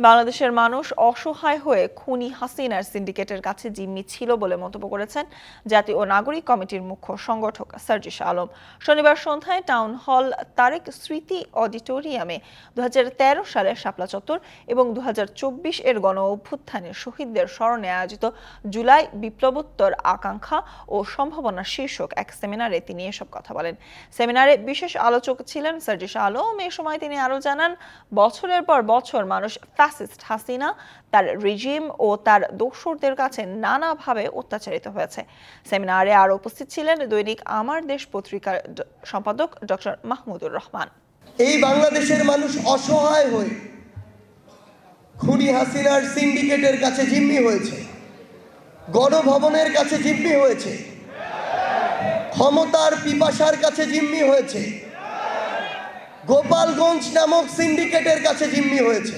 বাংলাদেশের মানুষ অসহায় হয়ে খুনি হাসিনার সিন্ডিকেটের কাছে জিম্মি ছিল বলে মন্তব্য করেছেন জাতীয় নাগরিক কমিটির মুখ্য সংগঠক সার্জিস আলম। শনিবার সন্ধ্যায় টাউন হল তারেক স্মৃতি অডিটোরিয়ামে 2013 সালের শাপলা চত্বর এবং 2024 এর গণ অভ্যুত্থানের শহীদদের স্মরণে আয়োজিত জুলাই বিপ্লবোত্তর আকাঙ্ক্ষা ও সম্ভাবনা শীর্ষক এক সেমিনারে তিনি এসব কথা বলেন। সেমিনারে বিশেষ আলোচক ছিলেন সার্জিস আলম। এ সময় তিনি আরও জানান, বছরের পর বছর মানুষ ফ্যাসিস্ট হাসিনা, তার রেজিম ও তার দোসরদের কাছে নানাভাবে অত্যাচারিত হয়েছে। সেমিনারে আরও উপস্থিত ছিলেন দৈনিক আমার দেশ পত্রিকার সম্পাদক ডক্টর মাহমুদুর রহমান। এই বাংলাদেশের মানুষ অসহায় হয়ে খুনি হাসিনার সিন্ডিকেটের কাছে জিম্মি হয়েছে, গণভবনের কাছে জিম্মি হয়েছে, ক্ষমতার পিপাসার কাছে জিম্মি হয়েছে, গোপালগঞ্জ নামক সিন্ডিকেটের কাছে জিম্মি হয়েছে।